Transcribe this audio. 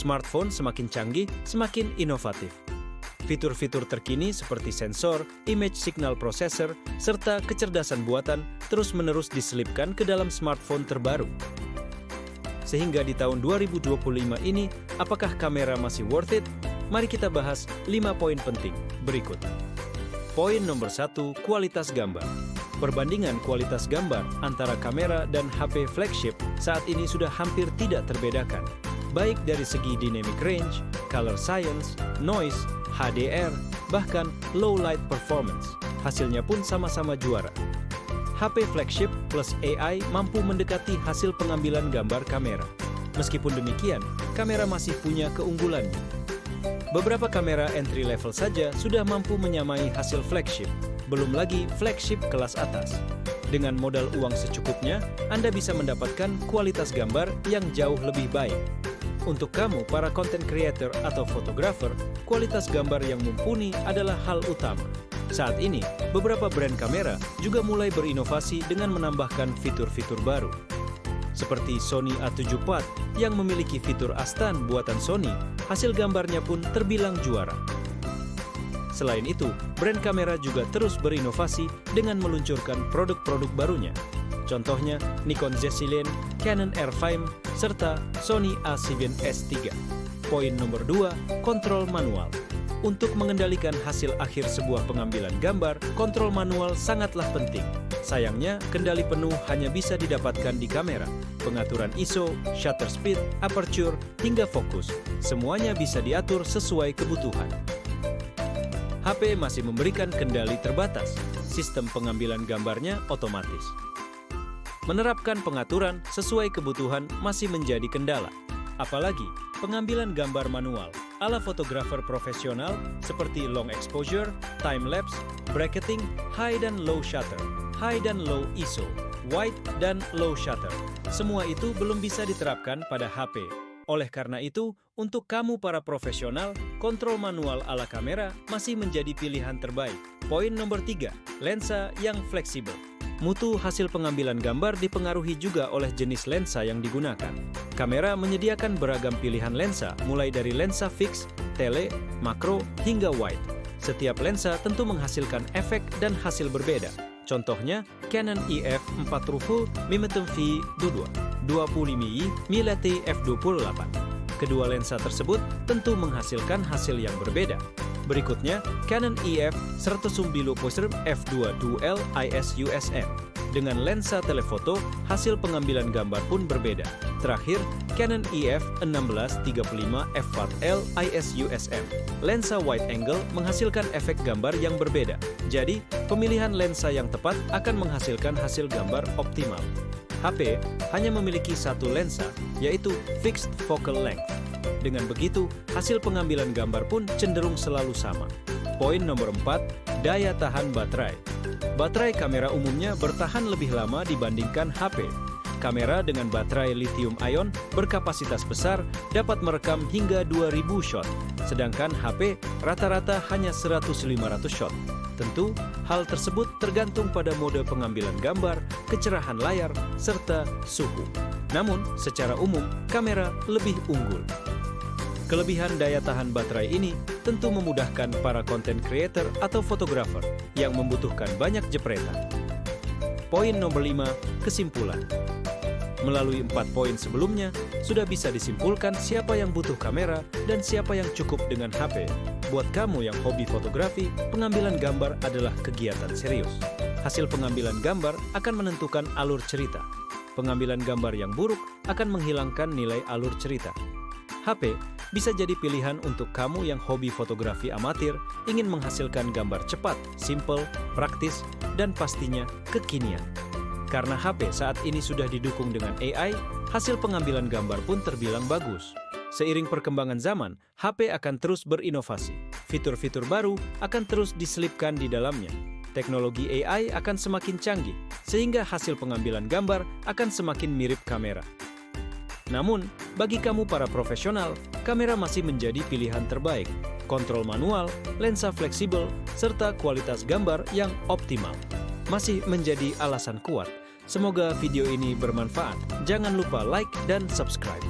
Smartphone semakin canggih, semakin inovatif. Fitur-fitur terkini seperti sensor, image signal processor, serta kecerdasan buatan terus-menerus diselipkan ke dalam smartphone terbaru. Sehingga di tahun 2025 ini, apakah kamera masih worth it? Mari kita bahas 5 poin penting berikut. Poin nomor 1, kualitas gambar. Perbandingan kualitas gambar antara kamera dan HP flagship saat ini sudah hampir tidak terbedakan, baik dari segi dynamic range, color science, noise, HDR, bahkan low light performance. Hasilnya pun sama-sama juara. HP flagship plus AI mampu mendekati hasil pengambilan gambar kamera. Meskipun demikian, kamera masih punya keunggulannya. Beberapa kamera entry level saja sudah mampu menyamai hasil flagship, belum lagi flagship kelas atas. Dengan modal uang secukupnya, Anda bisa mendapatkan kualitas gambar yang jauh lebih baik. Untuk kamu, para content creator atau fotografer, kualitas gambar yang mumpuni adalah hal utama. Saat ini, beberapa brand kamera juga mulai berinovasi dengan menambahkan fitur-fitur baru. Seperti Sony A7 IV yang memiliki fitur Astan buatan Sony, hasil gambarnya pun terbilang juara. Selain itu, brand kamera juga terus berinovasi dengan meluncurkan produk-produk barunya. Contohnya Nikon Z-Lens, Canon R5, serta Sony A7S3. Poin nomor 2, kontrol manual. Untuk mengendalikan hasil akhir sebuah pengambilan gambar, kontrol manual sangatlah penting. Sayangnya, kendali penuh hanya bisa didapatkan di kamera. Pengaturan ISO, shutter speed, aperture, hingga fokus, semuanya bisa diatur sesuai kebutuhan. HP masih memberikan kendali terbatas. Sistem pengambilan gambarnya otomatis. Menerapkan pengaturan sesuai kebutuhan masih menjadi kendala. Apalagi pengambilan gambar manual ala fotografer profesional seperti long exposure, time lapse, bracketing, high dan low shutter, high dan low ISO, wide dan low shutter. Semua itu belum bisa diterapkan pada HP. Oleh karena itu, untuk kamu para profesional, kontrol manual ala kamera masih menjadi pilihan terbaik. Poin nomor 3, lensa yang fleksibel. Mutu hasil pengambilan gambar dipengaruhi juga oleh jenis lensa yang digunakan. Kamera menyediakan beragam pilihan lensa, mulai dari lensa fix, tele, makro, hingga wide. Setiap lensa tentu menghasilkan efek dan hasil berbeda. Contohnya, Canon EF 40 mm2 25i mm f/28. Kedua lensa tersebut tentu menghasilkan hasil yang berbeda. Berikutnya, Canon EF 110 f2 Dual ISUSM. Dengan lensa telefoto, hasil pengambilan gambar pun berbeda. Terakhir, Canon EF 1635 f4L ISUSM. Lensa wide angle menghasilkan efek gambar yang berbeda. Jadi, pemilihan lensa yang tepat akan menghasilkan hasil gambar optimal. HP hanya memiliki satu lensa, yaitu fixed focal length. Dengan begitu, hasil pengambilan gambar pun cenderung selalu sama. Poin nomor 4, daya tahan baterai. Baterai kamera umumnya bertahan lebih lama dibandingkan HP. Kamera dengan baterai lithium ion berkapasitas besar dapat merekam hingga 2000 shot, sedangkan HP rata-rata hanya 100-500 shot. Tentu, hal tersebut tergantung pada mode pengambilan gambar, kecerahan layar, serta suhu. Namun, secara umum, kamera lebih unggul. Kelebihan daya tahan baterai ini tentu memudahkan para content creator atau fotografer yang membutuhkan banyak jepretan. Poin nomor 5, kesimpulan. Melalui 4 poin sebelumnya, sudah bisa disimpulkan siapa yang butuh kamera dan siapa yang cukup dengan HP. Buat kamu yang hobi fotografi, pengambilan gambar adalah kegiatan serius. Hasil pengambilan gambar akan menentukan alur cerita. Pengambilan gambar yang buruk akan menghilangkan nilai alur cerita. HP bisa jadi pilihan untuk kamu yang hobi fotografi amatir, ingin menghasilkan gambar cepat, simple, praktis, dan pastinya kekinian. Karena HP saat ini sudah didukung dengan AI, hasil pengambilan gambar pun terbilang bagus. Seiring perkembangan zaman, HP akan terus berinovasi. Fitur-fitur baru akan terus diselipkan di dalamnya. Teknologi AI akan semakin canggih, sehingga hasil pengambilan gambar akan semakin mirip kamera. Namun, bagi kamu para profesional, kamera masih menjadi pilihan terbaik. Kontrol manual, lensa fleksibel, serta kualitas gambar yang optimal masih menjadi alasan kuat. Semoga video ini bermanfaat. Jangan lupa like dan subscribe.